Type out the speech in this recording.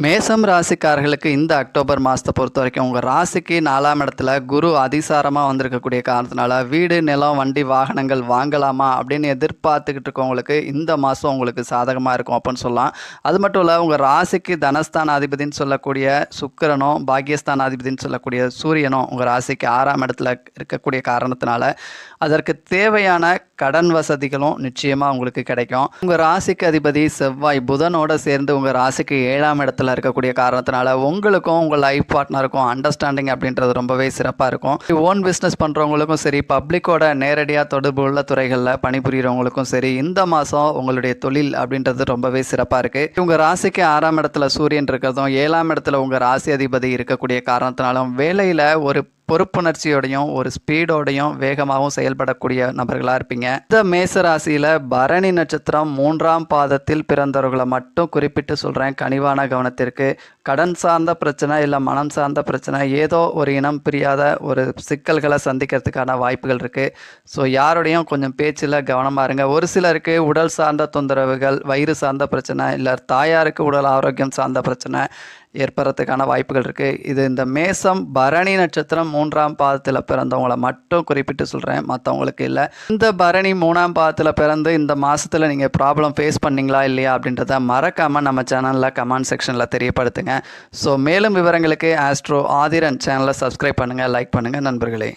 மேசம் ராசிக்காரர்களுக்கு இந்த அக்டோபர் மாதத்தை பொறுத்த வரைக்கும் உங்கள் ராசிக்கு 4ஆம் இடத்துல குரு அதிசாரமாக வந்திருக்கக்கூடிய காரணத்தினால வீடு நிலம் வண்டி வாகனங்கள் வாங்கலாமா அப்படின்னு எதிர்பார்த்துக்கிட்டு இருக்கவங்களுக்கு இந்த மாதம் உங்களுக்கு சாதகமாக இருக்கும் அப்படின்னு சொல்லலாம். அது மட்டும் இல்லை, உங்கள் ராசிக்கு தனஸ்தான அதிபதினு சொல்லக்கூடிய சுக்கிரனும் பாக்கியஸ்தான அதிபதினு சொல்லக்கூடிய சூரியனும் உங்கள் ராசிக்கு 6ஆம் இடத்துல இருக்கக்கூடிய காரணத்தினால அதற்கு தேவையான கடன் வசதிகளும் நிச்சயமாக உங்களுக்கு கிடைக்கும். உங்கள் ராசிக்கு அதிபதி செவ்வாய் புதனோட சேர்ந்து உங்கள் ராசிக்கு 7ஆம் இடத்துல இருக்கக்கூடிய காரணத்தினால உங்களுக்கும் உங்கள் லைஃப் பார்ட்னருக்கும் அண்டர்ஸ்டாண்டிங் அப்படின்றது ரொம்பவே சிறப்பாக இருக்கும். ஓன் பிஸ்னஸ் பண்ணுறவங்களுக்கும் சரி, பப்ளிக்கோட நேரடியாக தொடர்பு உள்ள துறைகளில் பணிபுரியறவங்களுக்கும் சரி, இந்த மாதம் உங்களுடைய தொழில் அப்படின்றது ரொம்பவே சிறப்பாக இருக்குது. உங்கள் ராசிக்கு 6ஆம் இடத்துல சூரியன் இருக்கிறதும் 7ஆம் இடத்துல உங்கள் ராசி அதிபதி இருக்கக்கூடிய காரணத்தினாலும் வேலையில் ஒரு பொறுப்புணர்ச்சியோடையும் ஒரு ஸ்பீடோடையும் வேகமாகவும் செயல்படக்கூடிய நபர்களாக இருப்பீங்க. இந்த மேச ராசியில் பரணி நட்சத்திரம் 3ஆம் பாதத்தில் பிறந்தவர்களை மட்டும் குறிப்பிட்டு சொல்கிறேன். கனிவான கவனத்திற்கு. கடன் சார்ந்த பிரச்சனை இல்லை மனம் சார்ந்த பிரச்சனை, ஏதோ ஒரு இனம் பிரியாத ஒரு சிக்கல்களை சந்திக்கிறதுக்கான வாய்ப்புகள் இருக்குது. ஸோ யாரோடையும் கொஞ்சம் பேச்சில் கவனமாக இருங்க. ஒரு சிலருக்கு உடல் சார்ந்த தொந்தரவுகள், வயிறு சார்ந்த பிரச்சனை, இல்லை தாயாருக்கு உடல் ஆரோக்கியம் சார்ந்த பிரச்சனை ஏற்படுறதுக்கான வாய்ப்புகள் இருக்குது. இது இந்த மேசம் பரணி நட்சத்திரம் 3ஆம் பாதத்தில் பிறந்தவங்களை மட்டும் குறிப்பிட்டு சொல்கிறேன், மற்றவங்களுக்கு இல்லை. இந்த பரணி 3ஆம் பாதத்தில் பிறந்து இந்த மாதத்தில் நீங்கள் ப்ராப்ளம் ஃபேஸ் பண்ணிங்களா இல்லையா அப்படின்றத மறக்காமல் நம்ம சேனலில் கமெண்ட் செக்ஷனில் தெரியப்படுத்துங்க. ஸோ மேலும் விவரங்களுக்கு ஆஸ்ட்ரோ ஆதிரன் சேனலை சப்ஸ்கிரைப் பண்ணுங்கள், லைக் பண்ணுங்கள் நண்பர்களே.